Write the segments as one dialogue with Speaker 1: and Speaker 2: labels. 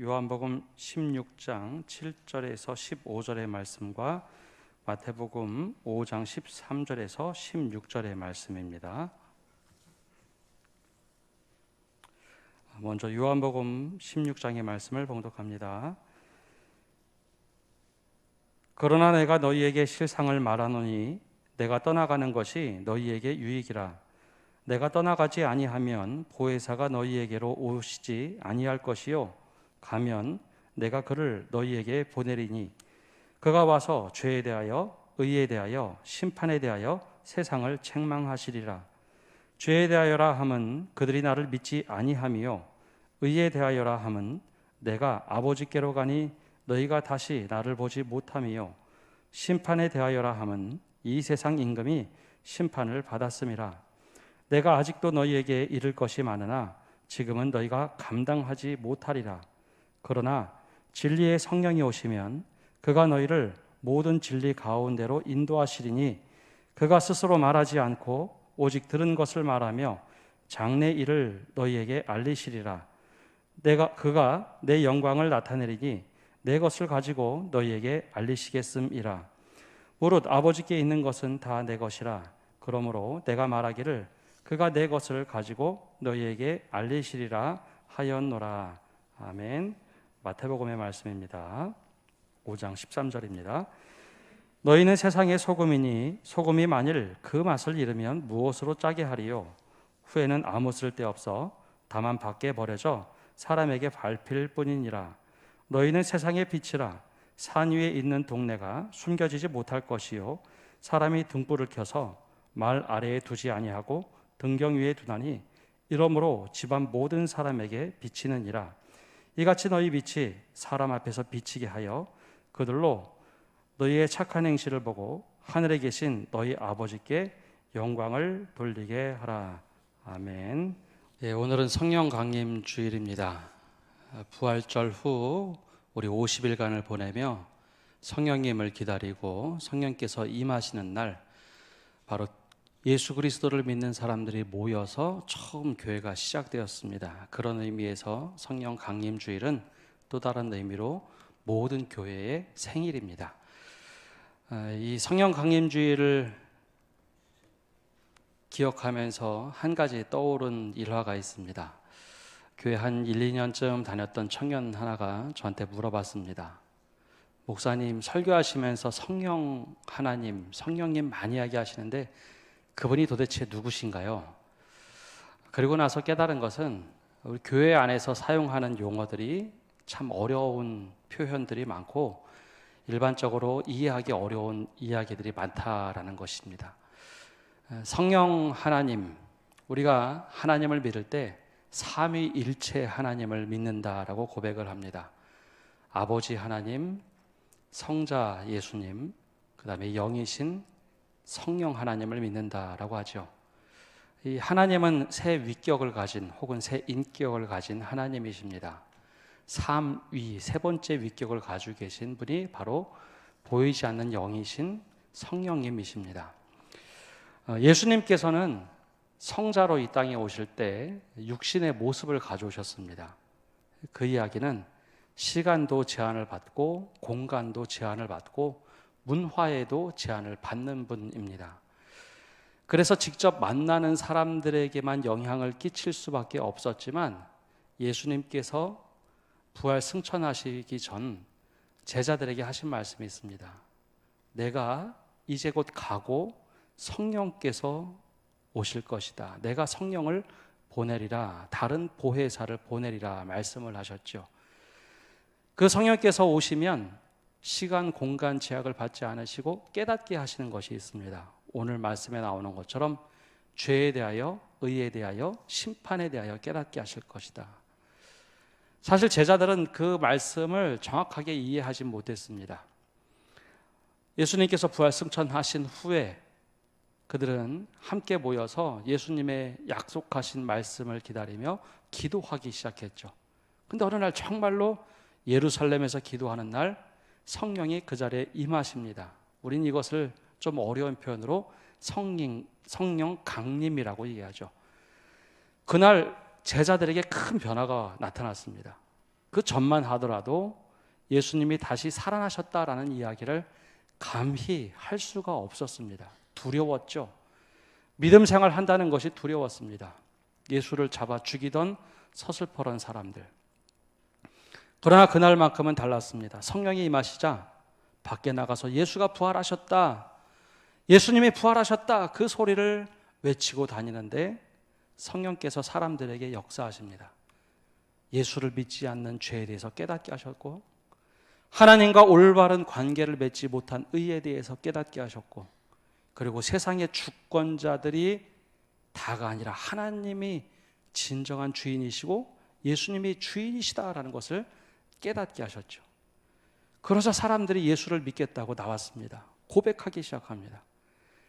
Speaker 1: 요한복음 16장 7절에서 15절의 말씀과 마태복음 5장 13절에서 16절의 말씀입니다. 먼저 요한복음 16장의 말씀을 봉독합니다. 그러나 내가 너희에게 실상을 말하노니 내가 떠나가는 것이 너희에게 유익이라. 내가 떠나가지 아니하면 보혜사가 너희에게로 오시지 아니할 것이요 가면 내가 그를 너희에게 보내리니 그가 와서 죄에 대하여 의에 대하여 심판에 대하여 세상을 책망하시리라. 죄에 대하여라 함은 그들이 나를 믿지 아니함이요 의에 대하여라 함은 내가 아버지께로 가니 너희가 다시 나를 보지 못함이요 심판에 대하여라 함은 이 세상 임금이 심판을 받았음이라. 내가 아직도 너희에게 이를 것이 많으나 지금은 너희가 감당하지 못하리라. 그러나 진리의 성령이 오시면 그가 너희를 모든 진리 가운데로 인도하시리니 그가 스스로 말하지 않고 오직 들은 것을 말하며 장래 일을 너희에게 알리시리라. 그가 내 영광을 나타내리니 내 것을 가지고 너희에게 알리시겠음이라. 무릇 아버지께 있는 것은 다 내 것이라. 그러므로 내가 말하기를 그가 내 것을 가지고 너희에게 알리시리라 하였노라. 아멘. 마태복음의 말씀입니다. 5장 13절입니다. 너희는 세상의 소금이니 소금이 만일 그 맛을 잃으면 무엇으로 짜게 하리요? 후에는 아무 쓸데없어 다만 밖에 버려져 사람에게 밟힐 뿐이니라. 너희는 세상의 빛이라. 산 위에 있는 동네가 숨겨지지 못할 것이요 사람이 등불을 켜서 말 아래에 두지 아니하고 등경 위에 두나니 이러므로 집안 모든 사람에게 비치느니라. 이같이 너희 빛이 사람 앞에서 비치게 하여 그들로 너희의 착한 행실을 보고 하늘에 계신 너희 아버지께 영광을 돌리게 하라. 아멘. 오늘은 성령 강림 주일입니다. 부활절 후 우리 50일간을 보내며 성령님을 기다리고 성령께서 임하시는 날, 바로 예수 그리스도를 믿는 사람들이 모여서 처음 교회가 시작되었습니다. 그런 의미에서 성령 강림 주일은 또 다른 의미로 모든 교회의 생일입니다. 이 성령 강림 주일을 기억하면서 한 가지 떠오른 일화가 있습니다. 교회 한 1, 2년쯤 다녔던 청년 하나가 저한테 물어봤습니다. 목사님, 설교하시면서 성령 하나님, 성령님 많이 이야기하시는데 그분이 도대체 누구신가요? 그리고 나서 깨달은 것은 우리 교회 안에서 사용하는 용어들이 참 어려운 표현들이 많고 일반적으로 이해하기 어려운 이야기들이 많다라는 것입니다. 성령 하나님, 우리가 하나님을 믿을 때 삼위일체 하나님을 믿는다라고 고백을 합니다. 아버지 하나님, 성자 예수님, 그 다음에 영이신 성령 하나님을 믿는다라고 하죠. 이 하나님은 새 위격을 가진 혹은 새 인격을 가진 하나님이십니다. 삼위, 세 번째 위격을 가지고 계신 분이 바로 보이지 않는 영이신 성령님이십니다. 예수님께서는 성자로 이 땅에 오실 때 육신의 모습을 가져오셨습니다. 그 이야기는 시간도 제한을 받고 공간도 제한을 받고 문화에도 제한을 받는 분입니다. 그래서 직접 만나는 사람들에게만 영향을 끼칠 수밖에 없었지만 예수님께서 부활 승천하시기 전 제자들에게 하신 말씀이 있습니다. 내가 이제 곧 가고 성령께서 오실 것이다. 내가 성령을 보내리라. 다른 보혜사를 보내리라 말씀을 하셨죠. 그 성령께서 오시면 시간, 공간 제약을 받지 않으시고 깨닫게 하시는 것이 있습니다. 오늘 말씀에 나오는 것처럼 죄에 대하여, 의에 대하여, 심판에 대하여 깨닫게 하실 것이다. 사실 제자들은 그 말씀을 정확하게 이해하지 못했습니다. 예수님께서 부활 승천하신 후에 그들은 함께 모여서 예수님의 약속하신 말씀을 기다리며 기도하기 시작했죠. 근데 어느 날 정말로 예루살렘에서 기도하는 날 성령이 그 자리에 임하십니다. 우린 이것을 좀 어려운 표현으로 성령 강림이라고 얘기하죠. 그날 제자들에게 큰 변화가 나타났습니다. 그 전만 하더라도 예수님이 다시 살아나셨다라는 이야기를 감히 할 수가 없었습니다. 두려웠죠. 믿음 생활 한다는 것이 두려웠습니다. 예수를 잡아 죽이던 서슬퍼런 사람들. 그러나 그날만큼은 달랐습니다. 성령이 임하시자 밖에 나가서 예수가 부활하셨다, 예수님이 부활하셨다, 그 소리를 외치고 다니는데 성령께서 사람들에게 역사하십니다. 예수를 믿지 않는 죄에 대해서 깨닫게 하셨고, 하나님과 올바른 관계를 맺지 못한 의에 대해서 깨닫게 하셨고, 그리고 세상의 주권자들이 다가 아니라 하나님이 진정한 주인이시고 예수님이 주인이시다라는 것을 깨닫게 하셨죠. 그러자 사람들이 예수를 믿겠다고 나왔습니다. 고백하기 시작합니다.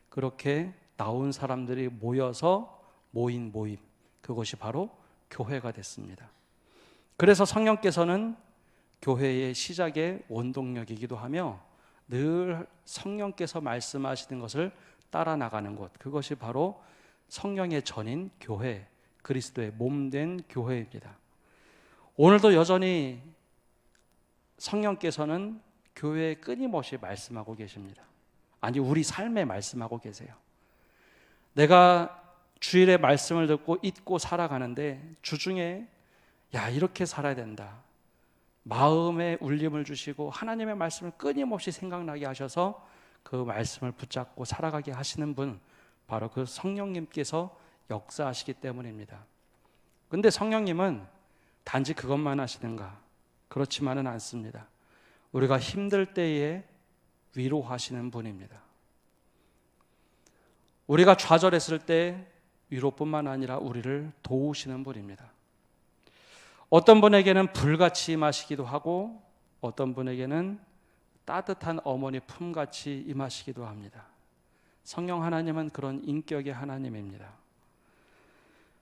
Speaker 1: 그렇게 나온 사람들이 모여서 모인 모임, 그것이 바로 교회가 됐습니다. 그래서 성령께서는 교회의 시작의 원동력이기도 하며 늘 성령께서 말씀하시는 것을 따라 나가는 것, 그것이 바로 성령의 전인 교회, 그리스도의 몸된 교회입니다. 오늘도 여전히 성령께서는 교회에 끊임없이 말씀하고 계십니다. 아니, 우리 삶에 말씀하고 계세요. 내가 주일에 말씀을 듣고 잊고 살아가는데 주중에 야, 이렇게 살아야 된다, 마음에 울림을 주시고 하나님의 말씀을 끊임없이 생각나게 하셔서 그 말씀을 붙잡고 살아가게 하시는 분, 바로 그 성령님께서 역사하시기 때문입니다. 근데 성령님은 단지 그것만 하시는가? 그렇지만은 않습니다. 우리가 힘들 때에 위로하시는 분입니다. 우리가 좌절했을 때 위로뿐만 아니라 우리를 도우시는 분입니다. 어떤 분에게는 불같이 임하시기도 하고 어떤 분에게는 따뜻한 어머니 품같이 임하시기도 합니다. 성령 하나님은 그런 인격의 하나님입니다.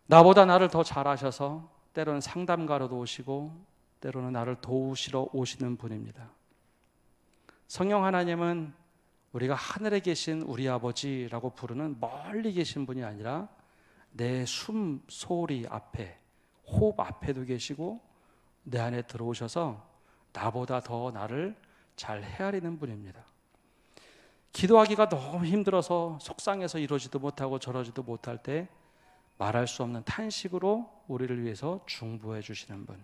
Speaker 1: 나보다 나를 더 잘 아셔서 때로는 상담가로도 오시고 때로는 나를 도우시러 오시는 분입니다. 성령 하나님은 우리가 하늘에 계신 우리 아버지라고 부르는 멀리 계신 분이 아니라 내 숨소리 앞에, 호흡 앞에도 계시고 내 안에 들어오셔서 나보다 더 나를 잘 헤아리는 분입니다. 기도하기가 너무 힘들어서 속상해서 이러지도 못하고 저러지도 못할 때 말할 수 없는 탄식으로 우리를 위해서 중보해 주시는 분.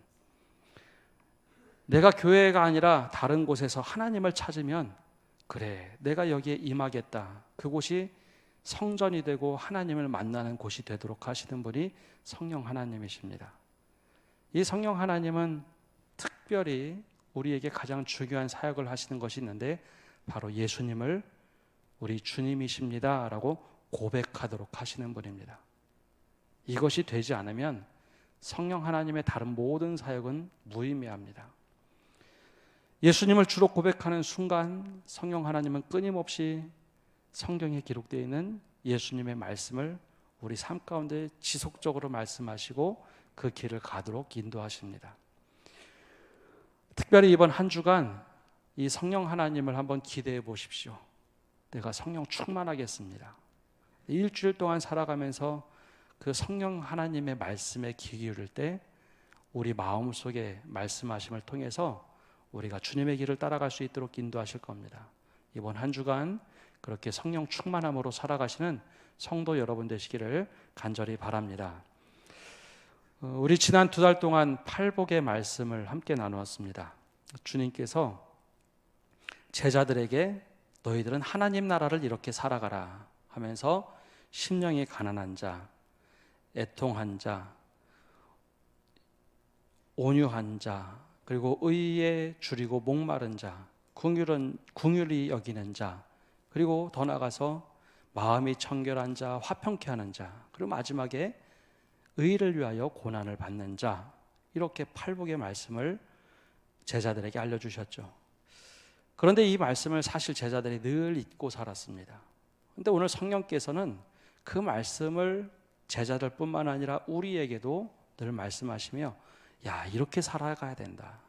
Speaker 1: 내가 교회가 아니라 다른 곳에서 하나님을 찾으면 그래, 내가 여기에 임하겠다, 그곳이 성전이 되고 하나님을 만나는 곳이 되도록 하시는 분이 성령 하나님이십니다. 이 성령 하나님은 특별히 우리에게 가장 중요한 사역을 하시는 것이 있는데 바로 예수님을 우리 주님이십니다 라고 고백하도록 하시는 분입니다. 이것이 되지 않으면 성령 하나님의 다른 모든 사역은 무의미합니다. 예수님을 주로 고백하는 순간 성령 하나님은 끊임없이 성경에 기록되어 있는 예수님의 말씀을 우리 삶 가운데 지속적으로 말씀하시고 그 길을 가도록 인도하십니다. 특별히 이번 한 주간 이 성령 하나님을 한번 기대해 보십시오. 내가 성령 충만하겠습니다. 일주일 동안 살아가면서 그 성령 하나님의 말씀에 귀 기울일 때 우리 마음속에 말씀하심을 통해서 우리가 주님의 길을 따라갈 수 있도록 인도하실 겁니다. 이번 한 주간 그렇게 성령 충만함으로 살아가시는 성도 여러분 되시기를 간절히 바랍니다. 우리 지난 2달 동안 팔복의 말씀을 함께 나누었습니다. 주님께서 제자들에게 너희들은 하나님 나라를 이렇게 살아가라 하면서 심령이 가난한 자, 애통한 자, 온유한 자, 그리고 의에 줄이고 목마른 자, 긍휼히 여기는 자, 그리고 더 나아가서 마음이 청결한 자, 화평케 하는 자, 그리고 마지막에 의를 위하여 고난을 받는 자, 이렇게 팔복의 말씀을 제자들에게 알려주셨죠. 그런데 이 말씀을 사실 제자들이 늘 잊고 살았습니다. 그런데 오늘 성령께서는 그 말씀을 제자들뿐만 아니라 우리에게도 늘 말씀하시며 야, 이렇게 살아가야 된다,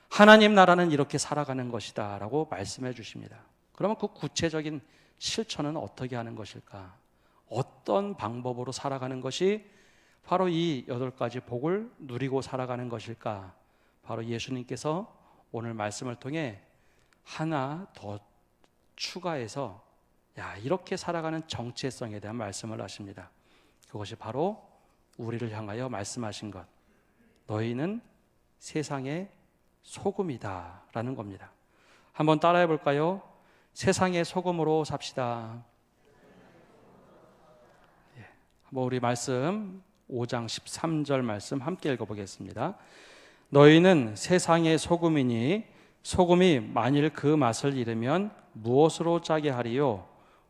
Speaker 1: 하나님 나라는 이렇게 살아가는 것이다 라고 말씀해 주십니다. 그러면 그 구체적인 실천은 어떻게 하는 것일까? 어떤 방법으로 살아가는 것이 바로 이 8가지 복을 누리고 살아가는 것일까? 바로 예수님께서 오늘 말씀을 통해 하나 더 추가해서 이렇게 살아가는 정체성에 대한 말씀을 하십니다. 그것이 바로 우리를 향하여 말씀하신 것, 너희는 세상의 소금이다 라는 겁니다. 한번 따라해 볼까요? 세상의 소금으로 삽시다. 한번 우리 말씀 5장 13절 말씀 함께 읽어보겠습니다. 너희는 세상의 소금이니 소금이 만일 그 맛을 잃으면 무엇으로 짜게 하리요?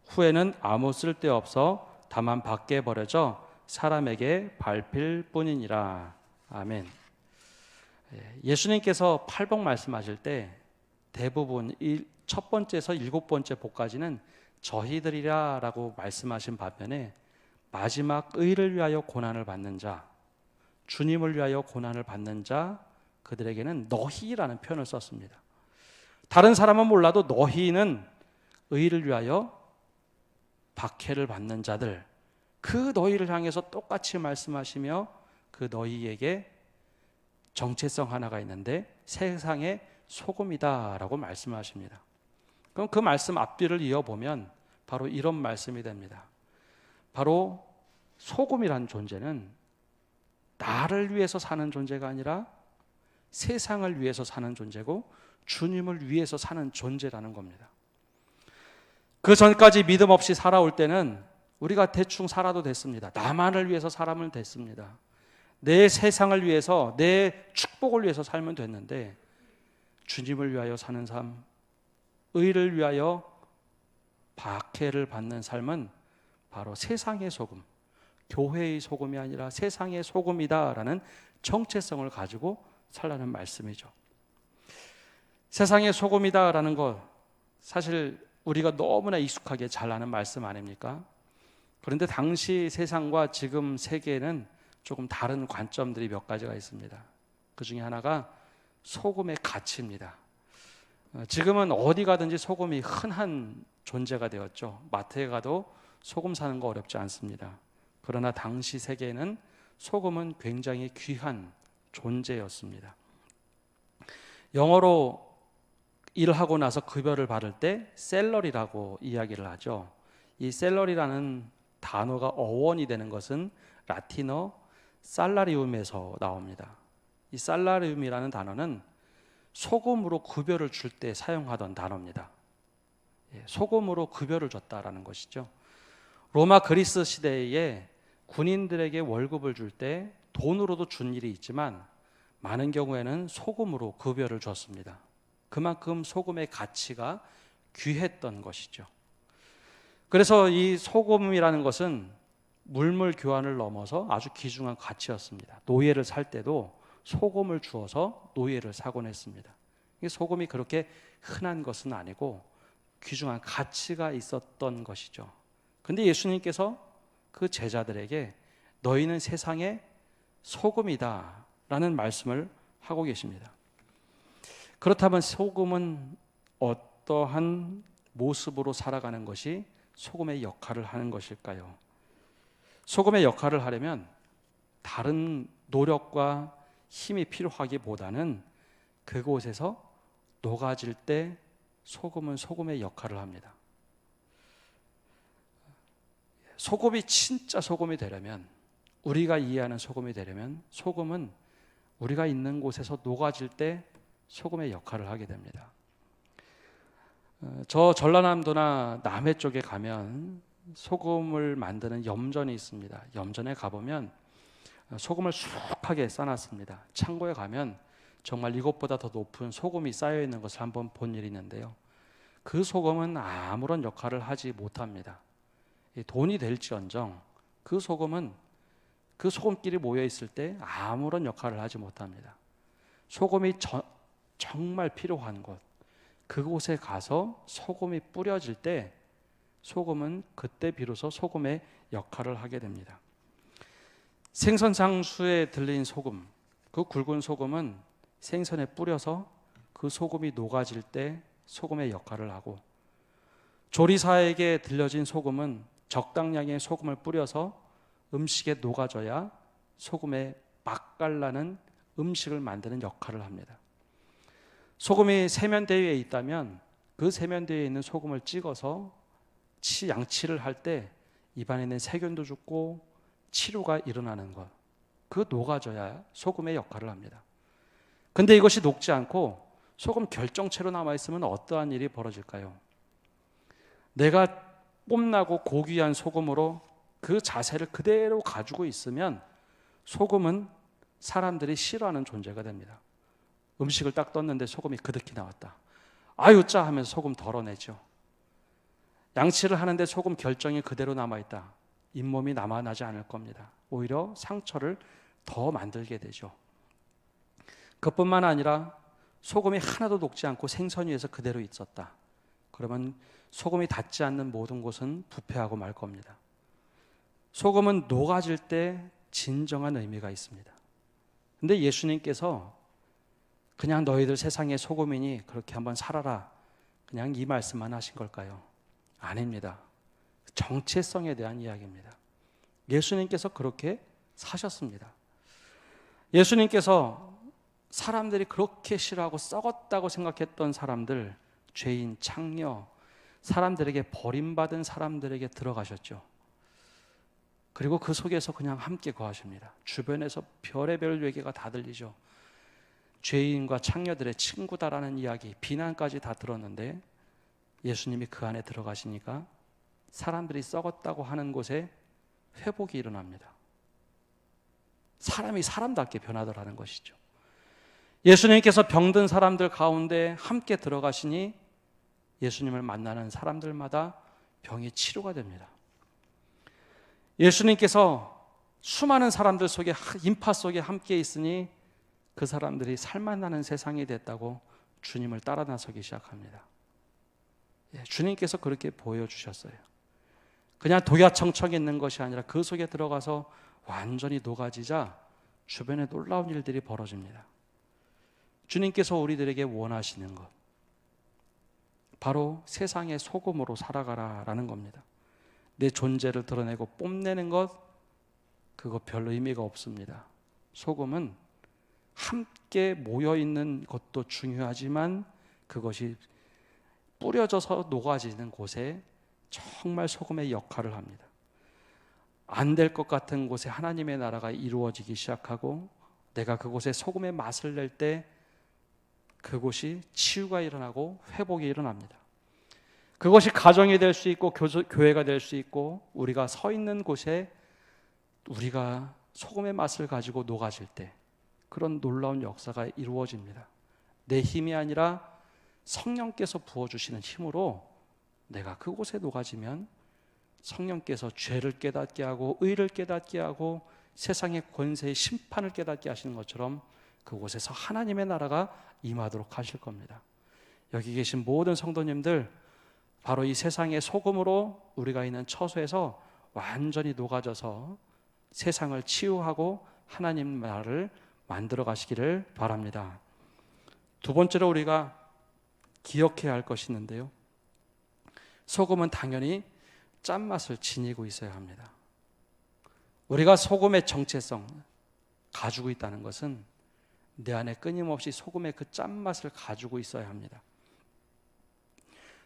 Speaker 1: 후에는 아무 쓸데없어 다만 밖에 버려져 사람에게 밟힐 뿐이니라. 아멘. 예수님께서 팔복 말씀하실 때 대부분 첫 번째에서 7번째 복까지는 저희들이라 라고 말씀하신 반면에 마지막 의를 위하여 고난을 받는 자, 주님을 위하여 고난을 받는 자, 그들에게는 너희라는 표현을 썼습니다. 다른 사람은 몰라도 너희는 의를 위하여 박해를 받는 자들, 그 너희를 향해서 똑같이 말씀하시며 그 너희에게 정체성 하나가 있는데 세상의 소금이다 라고 말씀하십니다. 그럼 그 말씀 앞뒤를 이어보면 바로 이런 말씀이 됩니다. 바로 소금이라는 존재는 나를 위해서 사는 존재가 아니라 세상을 위해서 사는 존재고 주님을 위해서 사는 존재라는 겁니다. 그 전까지 믿음 없이 살아올 때는 우리가 대충 살아도 됐습니다. 나만을 위해서 살면 됐습니다. 내 세상을 위해서, 내 축복을 위해서 살면 됐는데 주님을 위하여 사는 삶, 의를 위하여 박해를 받는 삶은 바로 세상의 소금, 교회의 소금이 아니라 세상의 소금이다라는 정체성을 가지고 살라는 말씀이죠. 세상의 소금이다라는 것, 사실 우리가 너무나 익숙하게 잘 아는 말씀 아닙니까? 그런데 당시 세상과 지금 세계에는 조금 다른 관점들이 몇 가지가 있습니다. 그 중에 하나가 소금의 가치입니다. 지금은 어디 가든지 소금이 흔한 존재가 되었죠. 마트에 가도 소금 사는 거 어렵지 않습니다. 그러나 당시 세계에는 소금은 굉장히 귀한 존재였습니다. 영어로 일을 하고 나서 급여를 받을 때 셀러리라고 이야기를 하죠. 이 셀러리라는 단어가 어원이 되는 것은 라틴어 살라리움에서 나옵니다. 이 살라리움이라는 단어는 소금으로 급여를 줄 때 사용하던 단어입니다. 소금으로 급여를 줬다라는 것이죠. 로마 그리스 시대에 군인들에게 월급을 줄 때 돈으로도 준 일이 있지만 많은 경우에는 소금으로 급여를 줬습니다. 그만큼 소금의 가치가 귀했던 것이죠. 그래서 이 소금이라는 것은 물물 교환을 넘어서 아주 귀중한 가치였습니다. 노예를 살 때도 소금을 주어서 노예를 사곤 했습니다. 소금이 그렇게 흔한 것은 아니고 귀중한 가치가 있었던 것이죠. 근데 예수님께서 그 제자들에게 너희는 세상의 소금이다 라는 말씀을 하고 계십니다. 그렇다면 소금은 어떠한 모습으로 살아가는 것이 소금의 역할을 하는 것일까요? 소금의 역할을 하려면 다른 노력과 힘이 필요하기보다는 그곳에서 녹아질 때 소금은 소금의 역할을 합니다. 소금이 진짜 소금이 되려면, 우리가 이해하는 소금이 되려면 소금은 우리가 있는 곳에서 녹아질 때 소금의 역할을 하게 됩니다. 저 전라남도나 남해 쪽에 가면 소금을 만드는 염전이 있습니다. 염전에 가보면 소금을 수북하게 쌓아놨습니다. 창고에 가면 정말 이것보다 더 높은 소금이 쌓여 있는 것을 한번 본 일이 있는데요. 그 소금은 아무런 역할을 하지 못합니다. 돈이 될지언정 그 소금은 그 소금끼리 모여 있을 때 아무런 역할을 하지 못합니다. 소금이 정말 필요한 곳, 그곳에 가서 소금이 뿌려질 때 소금은 그때 비로소 소금의 역할을 하게 됩니다. 생선상수에 들린 소금, 그 굵은 소금은 생선에 뿌려서 그 소금이 녹아질 때 소금의 역할을 하고, 조리사에게 들려진 소금은 적당량의 소금을 뿌려서 음식에 녹아져야 소금의 맛깔나는 음식을 만드는 역할을 합니다. 소금이 세면대에 있다면 그 세면대에 있는 소금을 찍어서 양치를 할 때 입안에 있는 세균도 죽고 치료가 일어나는 것, 그 녹아져야 소금의 역할을 합니다. 근데 이것이 녹지 않고 소금 결정체로 남아있으면 어떠한 일이 벌어질까요? 내가 뽐나고 고귀한 소금으로 그 자세를 그대로 가지고 있으면 소금은 사람들이 싫어하는 존재가 됩니다. 음식을 딱 떴는데 소금이 그득히 나왔다. 아유 짜 하면서 소금 덜어내죠. 양치를 하는데 소금 결정이 그대로 남아있다. 잇몸이 남아나지 않을 겁니다. 오히려 상처를 더 만들게 되죠. 그뿐만 아니라 소금이 하나도 녹지 않고 생선 위에서 그대로 있었다. 그러면 소금이 닿지 않는 모든 곳은 부패하고 말 겁니다. 소금은 녹아질 때 진정한 의미가 있습니다. 근데 예수님께서 그냥 너희들 세상의 소금이니 그렇게 한번 살아라, 그냥 이 말씀만 하신 걸까요? 아닙니다. 정체성에 대한 이야기입니다. 예수님께서 그렇게 사셨습니다. 예수님께서 사람들이 그렇게 싫어하고 썩었다고 생각했던 사람들, 죄인, 창녀, 사람들에게 버림받은 사람들에게 들어가셨죠. 그리고 그 속에서 그냥 함께 거하십니다. 주변에서 별의별 얘기가 다 들리죠. 죄인과 창녀들의 친구다라는 이야기, 비난까지 다 들었는데 예수님이 그 안에 들어가시니까 사람들이 썩었다고 하는 곳에 회복이 일어납니다. 사람이 사람답게 변하더라는 것이죠. 예수님께서 병든 사람들 가운데 함께 들어가시니 예수님을 만나는 사람들마다 병이 치료가 됩니다. 예수님께서 수많은 사람들 속에, 인파 속에 함께 있으니 그 사람들이 살만나는 세상이 됐다고 주님을 따라 나서기 시작합니다. 주님께서 그렇게 보여주셨어요. 그냥 독야청청에 있는 것이 아니라 그 속에 들어가서 완전히 녹아지자 주변에 놀라운 일들이 벌어집니다. 주님께서 우리들에게 원하시는 것, 바로 세상의 소금으로 살아가라라는 겁니다. 내 존재를 드러내고 뽐내는 것, 그거 별 의미가 없습니다. 소금은 함께 모여있는 것도 중요하지만 그것이 뿌려져서 녹아지는 곳에 정말 소금의 역할을 합니다. 안 될 것 같은 곳에 하나님의 나라가 이루어지기 시작하고 내가 그곳에 소금의 맛을 낼 때 그곳이 치유가 일어나고 회복이 일어납니다. 그것이 가정이 될 수 있고 교회가 될 수 있고 우리가 서 있는 곳에 우리가 소금의 맛을 가지고 녹아질 때 그런 놀라운 역사가 이루어집니다. 내 힘이 아니라 성령께서 부어주시는 힘으로 내가 그곳에 녹아지면 성령께서 죄를 깨닫게 하고 의를 깨닫게 하고 세상의 권세의 심판을 깨닫게 하시는 것처럼 그곳에서 하나님의 나라가 임하도록 하실 겁니다. 여기 계신 모든 성도님들, 바로 이 세상의 소금으로 우리가 있는 처소에서 완전히 녹아져서 세상을 치유하고 하나님 나라를 만들어 가시기를 바랍니다. 두 번째로 우리가 기억해야 할 것이 있는데요, 소금은 당연히 짠맛을 지니고 있어야 합니다. 우리가 소금의 정체성 가지고 있다는 것은 내 안에 끊임없이 소금의 그 짠맛을 가지고 있어야 합니다.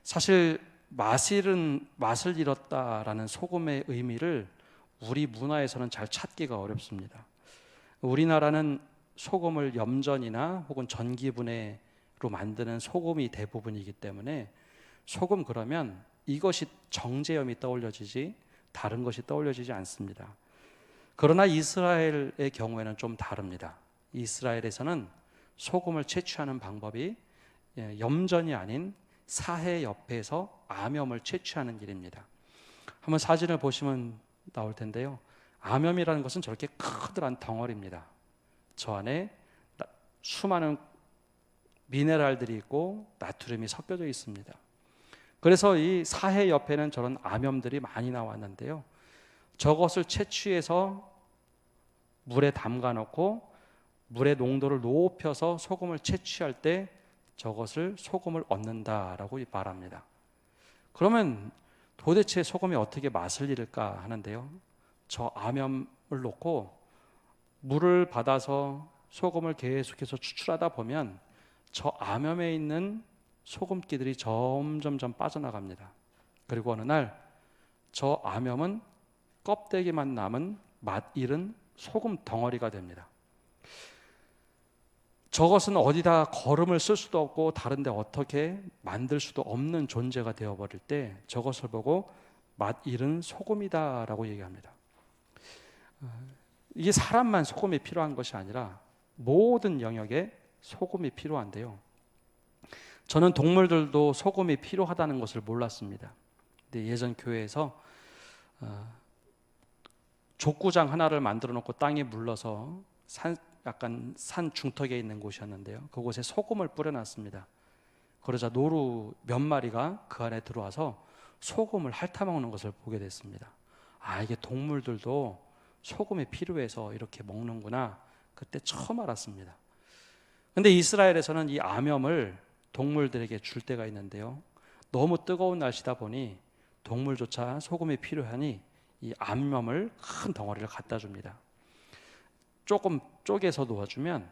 Speaker 1: 사실 맛을 잃었다라는 소금의 의미를 우리 문화에서는 잘 찾기가 어렵습니다. 우리나라는 소금을 염전이나 혹은 전기분해로 만드는 소금이 대부분이기 때문에 소금 그러면 이것이 정제염이 떠올려지지 다른 것이 떠올려지지 않습니다. 그러나 이스라엘의 경우에는 좀 다릅니다. 이스라엘에서는 소금을 채취하는 방법이 염전이 아닌 사해 옆에서 암염을 채취하는 길입니다. 한번 사진을 보시면 나올 텐데요, 암염이라는 것은 저렇게 커다란 덩어리입니다. 저 안에 수많은 미네랄들이 있고 나트륨이 섞여져 있습니다. 그래서 이 사해 옆에는 저런 암염들이 많이 나왔는데요, 저것을 채취해서 물에 담가 놓고 물의 농도를 높여서 소금을 채취할 때 저것을 소금을 얻는다라고 말합니다. 그러면 도대체 소금이 어떻게 맛을 잃을까 하는데요, 저 암염을 놓고 물을 받아서 소금을 계속해서 추출하다 보면 저 암염에 있는 소금기들이 점점점 빠져나갑니다. 그리고 어느 날 저 암염은 껍데기만 남은 맛 잃은 소금 덩어리가 됩니다. 저것은 어디다 거름을 쓸 수도 없고 다른데 어떻게 만들 수도 없는 존재가 되어버릴 때 저것을 보고 맛 잃은 소금이다라고 얘기합니다. 이게 사람만 소금이 필요한 것이 아니라 모든 영역에 소금이 필요한데요. 저는 동물들도 소금이 필요하다는 것을 몰랐습니다. 근데 예전 교회에서 족구장 하나를 만들어 놓고 땅에 물러서 약간 산 중턱에 있는 곳이었는데요. 그곳에 소금을 뿌려놨습니다. 그러자 노루 몇 마리가 그 안에 들어와서 소금을 핥아먹는 것을 보게 됐습니다. 이게 동물들도 소금이 필요해서 이렇게 먹는구나. 그때 처음 알았습니다. 근데 이스라엘에서는 이 암염을 동물들에게 줄 때가 있는데요. 너무 뜨거운 날씨다 보니 동물조차 소금이 필요하니 이 암염을 큰 덩어리를 갖다 줍니다. 조금 쪼개서 놓아주면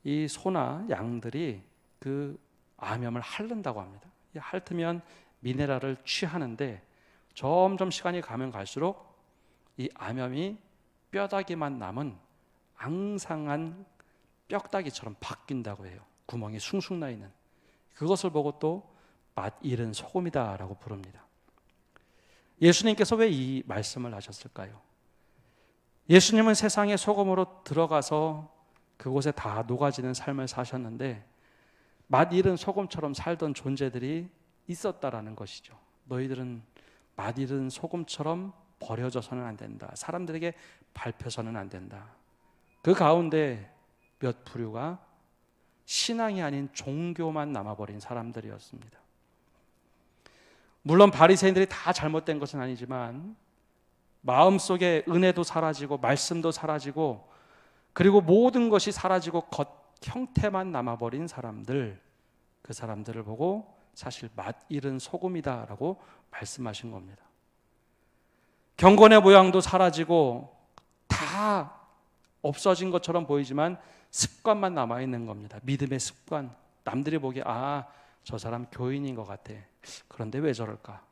Speaker 1: 이 소나 양들이 그 암염을 핥는다고 합니다. 핥으면 미네랄을 취하는데 점점 시간이 가면 갈수록 이 암염이 뼈다귀만 남은 앙상한 뼈다귀처럼 바뀐다고 해요. 구멍이 숭숭 나 있는. 그것을 보고 또 맛 잃은 소금이다라고 부릅니다. 예수님께서 왜 이 말씀을 하셨을까요? 예수님은 세상의 소금으로 들어가서 그곳에 다 녹아지는 삶을 사셨는데 맛 잃은 소금처럼 살던 존재들이 있었다라는 것이죠. 너희들은 맛 잃은 소금처럼 버려져서는 안 된다. 사람들에게 밟혀서는 안 된다. 그 가운데 몇 부류가 신앙이 아닌 종교만 남아버린 사람들이었습니다. 물론 바리새인들이 다 잘못된 것은 아니지만 마음속에 은혜도 사라지고 말씀도 사라지고 그리고 모든 것이 사라지고 겉 형태만 남아버린 사람들, 그 사람들을 보고 사실 맛 잃은 소금이다라고 말씀하신 겁니다. 경건의 모양도 사라지고 다 없어진 것처럼 보이지만 습관만 남아있는 겁니다. 믿음의 습관. 남들이 보기에 저 사람 교인인 것 같아. 그런데 왜 저럴까?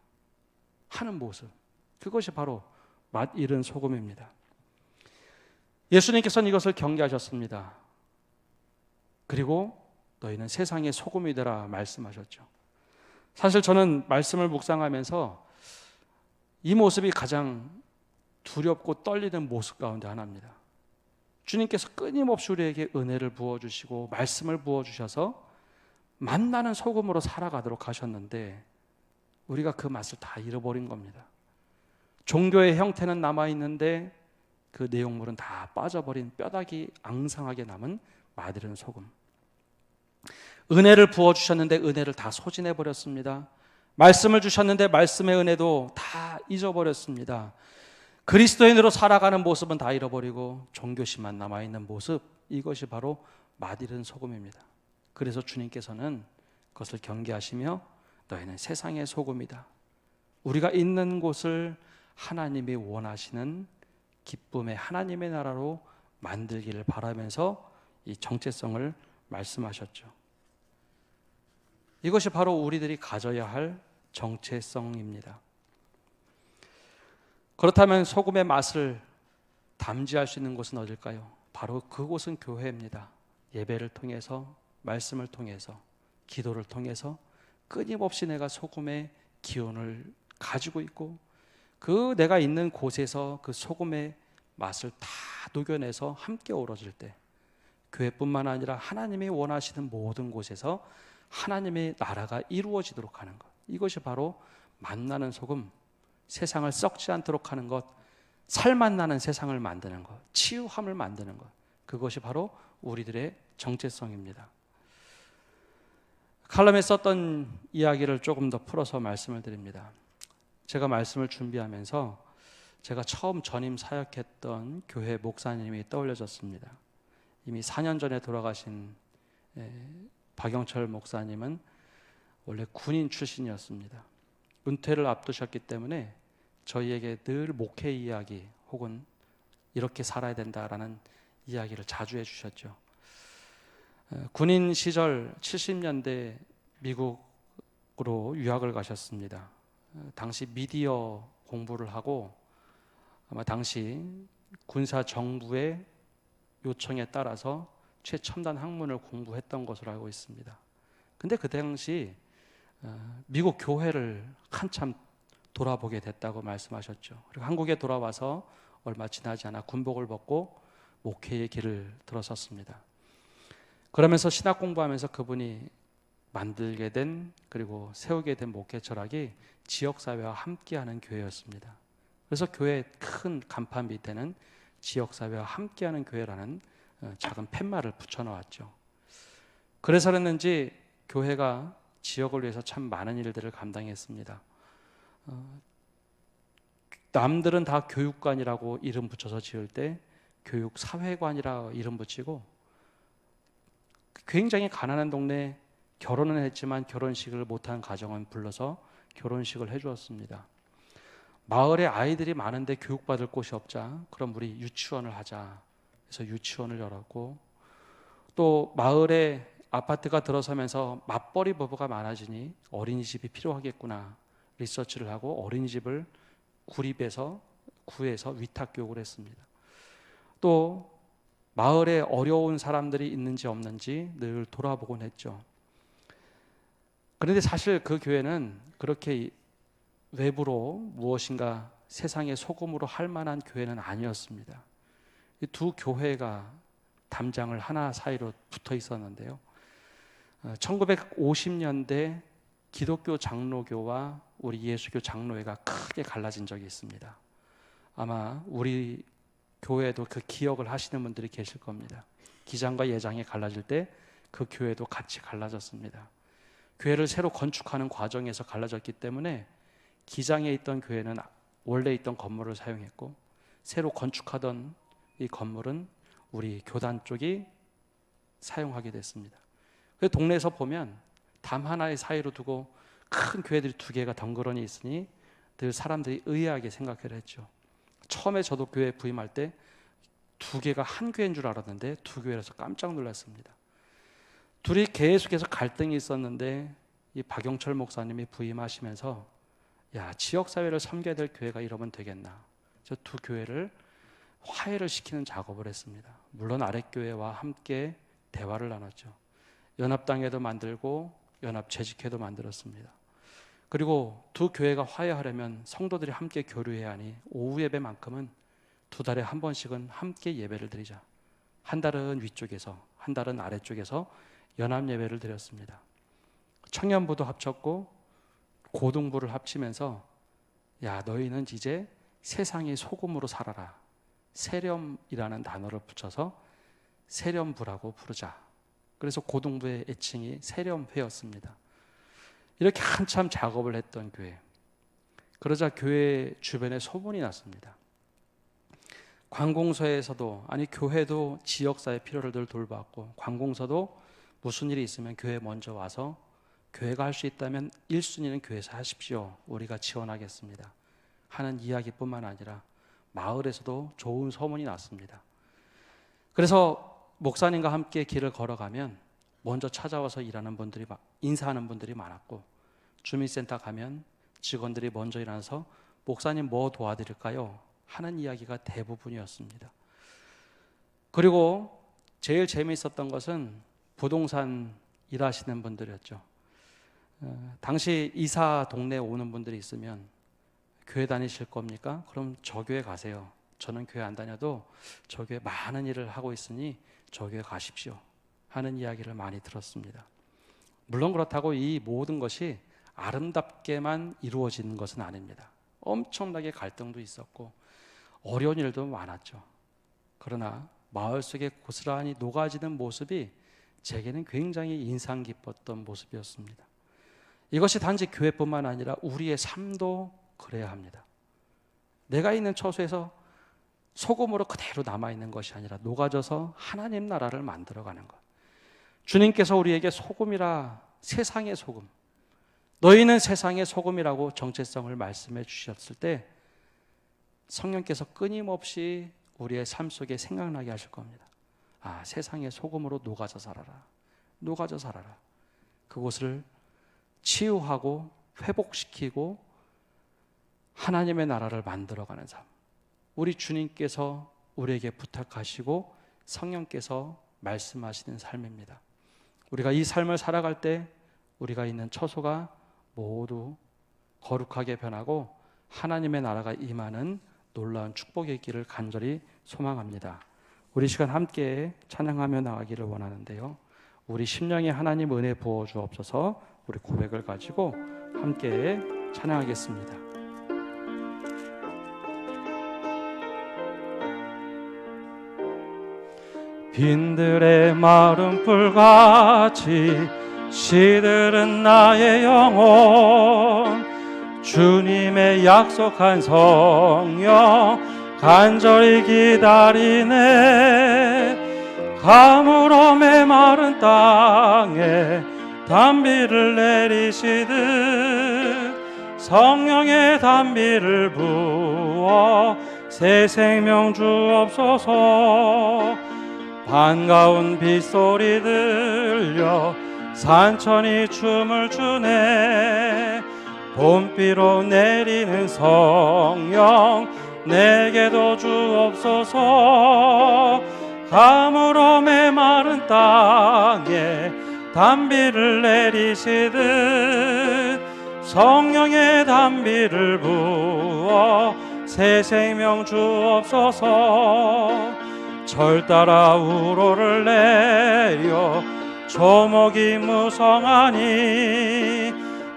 Speaker 1: 하는 모습. 그것이 바로 맛 잃은 소금입니다. 예수님께서는 이것을 경계하셨습니다. 그리고 너희는 세상의 소금이 되라 말씀하셨죠. 사실 저는 말씀을 묵상하면서 이 모습이 가장 두렵고 떨리는 모습 가운데 하나입니다. 주님께서 끊임없이 우리에게 은혜를 부어주시고 말씀을 부어주셔서 맛나는 소금으로 살아가도록 하셨는데 우리가 그 맛을 다 잃어버린 겁니다. 종교의 형태는 남아있는데 그 내용물은 다 빠져버린 뼈다귀 앙상하게 남은 맛 잃은 소금. 은혜를 부어주셨는데 은혜를 다 소진해버렸습니다. 말씀을 주셨는데 말씀의 은혜도 다 잊어버렸습니다. 그리스도인으로 살아가는 모습은 다 잃어버리고 종교심만 남아있는 모습, 이것이 바로 맛 잃은 소금입니다. 그래서 주님께서는 그것을 경계하시며 너희는 세상의 소금이다. 우리가 있는 곳을 하나님이 원하시는 기쁨의 하나님의 나라로 만들기를 바라면서 이 정체성을 말씀하셨죠. 이것이 바로 우리들이 가져야 할 정체성입니다. 그렇다면 소금의 맛을 담지할 수 있는 곳은 어딜까요? 바로 그곳은 교회입니다. 예배를 통해서, 말씀을 통해서, 기도를 통해서 끊임없이 내가 소금의 기운을 가지고 있고 그 내가 있는 곳에서 그 소금의 맛을 다 녹여내서 함께 어우러질 때 교회뿐만 아니라 하나님이 원하시는 모든 곳에서 하나님의 나라가 이루어지도록 하는 것, 이것이 바로 맛나는 소금, 세상을 썩지 않도록 하는 것, 살맛 나는 세상을 만드는 것, 치유함을 만드는 것, 그것이 바로 우리들의 정체성입니다. 칼럼에 썼던 이야기를 조금 더 풀어서 말씀을 드립니다. 제가 말씀을 준비하면서 제가 처음 전임 사역했던 교회 목사님이 떠올려졌습니다. 이미 4년 전에 돌아가신 박영철 목사님은 원래 군인 출신이었습니다. 은퇴를 앞두셨기 때문에 저희에게 늘 목회 이야기 혹은 이렇게 살아야 된다라는 이야기를 자주 해주셨죠. 군인 시절 70년대 미국으로 유학을 가셨습니다. 당시 미디어 공부를 하고 아마 당시 군사 정부의 요청에 따라서 최첨단 학문을 공부했던 것으로 알고 있습니다. 근데 그 당시 미국 교회를 한참 돌아보게 됐다고 말씀하셨죠. 그리고 한국에 돌아와서 얼마 지나지 않아 군복을 벗고 목회의 길을 들어섰습니다. 그러면서 신학 공부하면서 그분이 만들게 된 그리고 세우게 된 목회 철학이 지역사회와 함께하는 교회였습니다. 그래서 교회 큰 간판 밑에는 지역사회와 함께하는 교회라는 작은 팻말을 붙여놓았죠. 그래서 그랬는지 교회가 지역을 위해서 참 많은 일들을 감당했습니다. 남들은 다 교육관이라고 이름 붙여서 지을 때 교육사회관이라 이름 붙이고, 굉장히 가난한 동네에 결혼은 했지만 결혼식을 못한 가정은 불러서 결혼식을 해주었습니다. 마을에 아이들이 많은데 교육받을 곳이 없자 그럼 우리 유치원을 하자 해서 유치원을 열었고, 또 마을에 아파트가 들어서면서 맞벌이 부부가 많아지니 어린이집이 필요하겠구나 리서치를 하고 어린이집을 구해서 위탁 교육을 했습니다. 또 마을에 어려운 사람들이 있는지 없는지 늘 돌아보곤 했죠. 그런데 사실 그 교회는 그렇게 외부로 무엇인가 세상의 소금으로 할 만한 교회는 아니었습니다. 이 두 교회가 담장을 하나 사이로 붙어 있었는데요. 1950년대 기독교 장로교와 우리 예수교 장로회가 크게 갈라진 적이 있습니다. 아마 우리 교회도 그 기억을 하시는 분들이 계실 겁니다. 기장과 예장이 갈라질 때 그 교회도 같이 갈라졌습니다. 교회를 새로 건축하는 과정에서 갈라졌기 때문에 기장에 있던 교회는 원래 있던 건물을 사용했고, 새로 건축하던 이 건물은 우리 교단 쪽이 사용하게 됐습니다. 그래서 동네에서 보면 담 하나의 사이로 두고 큰 교회들이 두 개가 덩그러니 있으니 늘 사람들이 의아하게 생각을 했죠. 처음에 저도 교회에 부임할 때 두 개가 한 교회인 줄 알았는데 두 교회라서 깜짝 놀랐습니다. 둘이 계속해서 갈등이 있었는데 이 박영철 목사님이 부임하시면서 야, 지역사회를 섬겨야 될 교회가 이러면 되겠나, 저 두 교회를 화해를 시키는 작업을 했습니다. 물론 아랫교회와 함께 대화를 나눴죠. 연합당회도 만들고 연합재직회도 만들었습니다. 그리고 두 교회가 화해하려면 성도들이 함께 교류해야 하니 오후 예배만큼은 두 달에 한 번씩은 함께 예배를 드리자. 한 달은 위쪽에서 한 달은 아래쪽에서 연합 예배를 드렸습니다. 청년부도 합쳤고 고등부를 합치면서 야, 너희는 이제 세상의 소금으로 살아라. 세렴이라는 단어를 붙여서 세렴부라고 부르자. 그래서 고등부의 애칭이 세렴회였습니다. 이렇게 한참 작업을 했던 교회. 그러자 교회 주변에 소문이 났습니다. 관공서에서도, 아니 교회도 지역사회 필요를 늘 돌봤고, 관공서도 무슨 일이 있으면 교회 먼저 와서 교회가 할 수 있다면 1순위는 교회에서 하십시오, 우리가 지원하겠습니다 하는 이야기뿐만 아니라 마을에서도 좋은 소문이 났습니다. 그래서 목사님과 함께 길을 걸어가면 먼저 찾아와서 인사하는 분들이 많았고, 주민센터 가면 직원들이 먼저 일어나서 목사님 뭐 도와드릴까요? 하는 이야기가 대부분이었습니다. 그리고 제일 재미있었던 것은 부동산 일하시는 분들이었죠. 당시 이사 동네에 오는 분들이 있으면 교회 다니실 겁니까? 그럼 저 교회 가세요. 저는 교회 안 다녀도 저 교회 많은 일을 하고 있으니 저 교회 가십시오 하는 이야기를 많이 들었습니다. 물론 그렇다고 이 모든 것이 아름답게만 이루어지는 것은 아닙니다. 엄청나게 갈등도 있었고 어려운 일도 많았죠. 그러나 마을 속에 고스란히 녹아지는 모습이 제게는 굉장히 인상 깊었던 모습이었습니다. 이것이 단지 교회뿐만 아니라 우리의 삶도 그래야 합니다. 내가 있는 처소에서 소금으로 그대로 남아있는 것이 아니라 녹아져서 하나님 나라를 만들어가는 것. 주님께서 우리에게 소금이라, 세상의 소금, 너희는 세상의 소금이라고 정체성을 말씀해 주셨을 때 성령께서 끊임없이 우리의 삶 속에 생각나게 하실 겁니다. 아, 세상의 소금으로 녹아져 살아라. 녹아져 살아라. 그곳을 치유하고 회복시키고 하나님의 나라를 만들어가는 삶, 우리 주님께서 우리에게 부탁하시고 성령께서 말씀하시는 삶입니다. 우리가 이 삶을 살아갈 때 우리가 있는 처소가 모두 거룩하게 변하고 하나님의 나라가 임하는 놀라운 축복의 길을 간절히 소망합니다. 우리 시간 함께 찬양하며 나가기를 원하는데요, 우리 심령에 하나님 은혜 부어 주옵소서. 우리 고백을 가지고 함께 찬양하겠습니다. 빈들의 마른 풀같이 시들은 나의 영혼, 주님의 약속한 성령 간절히 기다리네. 가물어 메마른 땅에 단비를 내리시듯 성령의 단비를 부어 새 생명 주옵소서. 반가운 빗소리 들려 산천이 춤을 추네. 봄비로 내리는 성령 내게도 주옵소서. 가물어 메마른 땅에 단비를 내리시듯 성령의 단비를 부어 새 생명 주옵소서. 절 따라 우로를 내려 조목이 무성하니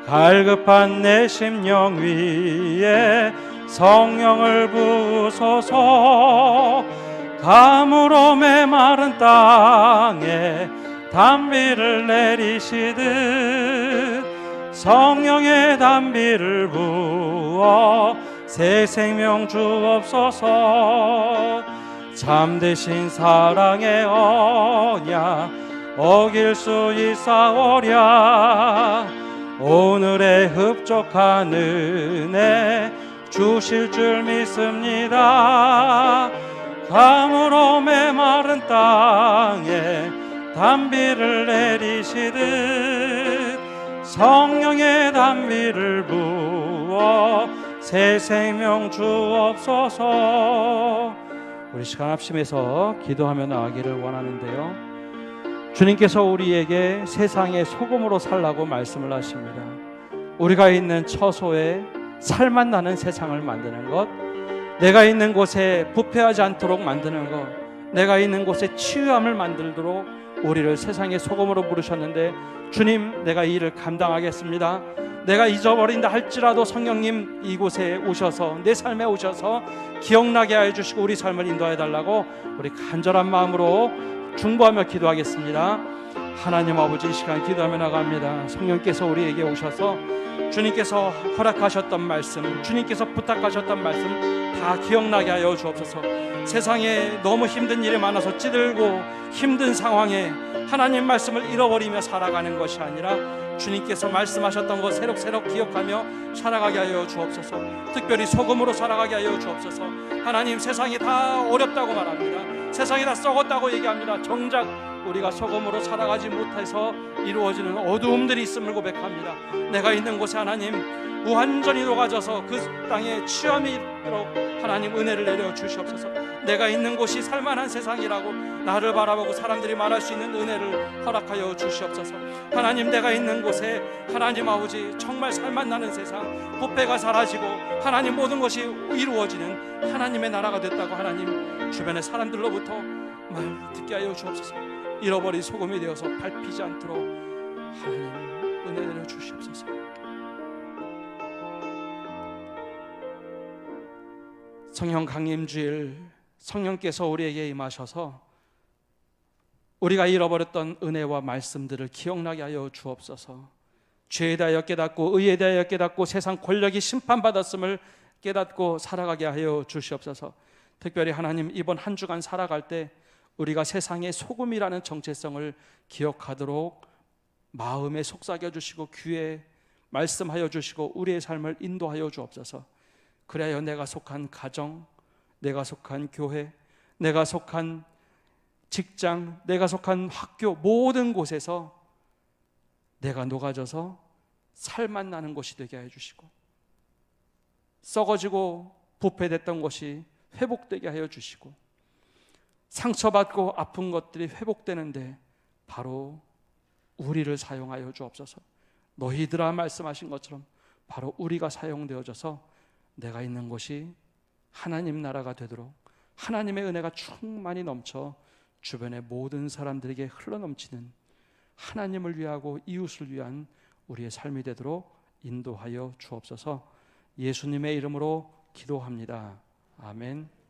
Speaker 1: 갈급한 내 심령 위에 성령을 부으소서. 가물어 메마른 땅에 단비를 내리시듯 성령의 단비를 부어 새 생명 주옵소서. 참되신 사랑의 언약 어길 수 있사오랴. 오늘의 흡족한 은혜 주실 줄 믿습니다. 가물어 메마른 땅에 단비를 내리시듯 성령의 단비를 부어 새 생명 주옵소서. 우리 시간 합심해서 기도하며 나가기를 원하는데요, 주님께서 우리에게 세상의 소금으로 살라고 말씀을 하십니다. 우리가 있는 처소에 살맛 나는 세상을 만드는 것, 내가 있는 곳에 부패하지 않도록 만드는 것, 내가 있는 곳에 치유함을 만들도록 우리를 세상의 소금으로 부르셨는데, 주님, 내가 이 일을 감당하겠습니다. 내가 잊어버린다 할지라도 성령님 이곳에 오셔서 내 삶에 오셔서 기억나게 해주시고 우리 삶을 인도해 달라고 우리 간절한 마음으로 중보하며 기도하겠습니다. 하나님 아버지, 이 시간 기도하며 나갑니다. 성령께서 우리에게 오셔서 주님께서 허락하셨던 말씀, 주님께서 부탁하셨던 말씀 다 기억나게 하여 주옵소서. 세상에 너무 힘든 일이 많아서 찌들고 힘든 상황에 하나님 말씀을 잃어버리며 살아가는 것이 아니라 주님께서 말씀하셨던 것 새록새록 기억하며 살아가게 하여 주옵소서. 특별히 소금으로 살아가게 하여 주옵소서. 하나님, 세상이 다 어렵다고 말합니다. 세상이 다 썩었다고 얘기합니다. 정작 우리가 소금으로 살아가지 못해서 이루어지는 어두움들이 있음을 고백합니다. 내가 있는 곳에 하나님 무한전이 녹아져서 그 땅에 취함이 있도록 하나님 은혜를 내려 주시옵소서. 내가 있는 곳이 살만한 세상이라고 나를 바라보고 사람들이 말할 수 있는 은혜를 허락하여 주시옵소서. 하나님, 내가 있는 곳에 하나님 아버지 정말 살만나는 세상, 부패가 사라지고 하나님 모든 것이 이루어지는 하나님의 나라가 됐다고 하나님 주변의 사람들로부터 말 듣게 하여 주옵소서. 잃어버린 소금이 되어서 밟히지 않도록 하나님 은혜 내려 주시옵소서. 성령 강림주일, 성령께서 우리에게 임하셔서 우리가 잃어버렸던 은혜와 말씀들을 기억나게 하여 주옵소서. 죄에 대하여 깨닫고 의에 대하여 깨닫고 세상 권력이 심판받았음을 깨닫고 살아가게 하여 주시옵소서. 특별히 하나님, 이번 한 주간 살아갈 때 우리가 세상의 소금이라는 정체성을 기억하도록 마음에 속삭여 주시고 귀에 말씀하여 주시고 우리의 삶을 인도하여 주옵소서. 그래야 내가 속한 가정, 내가 속한 교회, 내가 속한 직장, 내가 속한 학교 모든 곳에서 내가 녹아져서 살만 나는 곳이 되게 하여 주시고, 썩어지고 부패됐던 것이 회복되게 하여 주시고, 상처받고 아픈 것들이 회복되는데 바로 우리를 사용하여 주옵소서. 너희들아 말씀하신 것처럼 바로 우리가 사용되어져서 내가 있는 곳이 하나님 나라가 되도록 하나님의 은혜가 충만히 넘쳐 주변의 모든 사람들에게 흘러넘치는 하나님을 위하고 이웃을 위한 우리의 삶이 되도록 인도하여 주옵소서. 예수님의 이름으로 기도합니다. 아멘.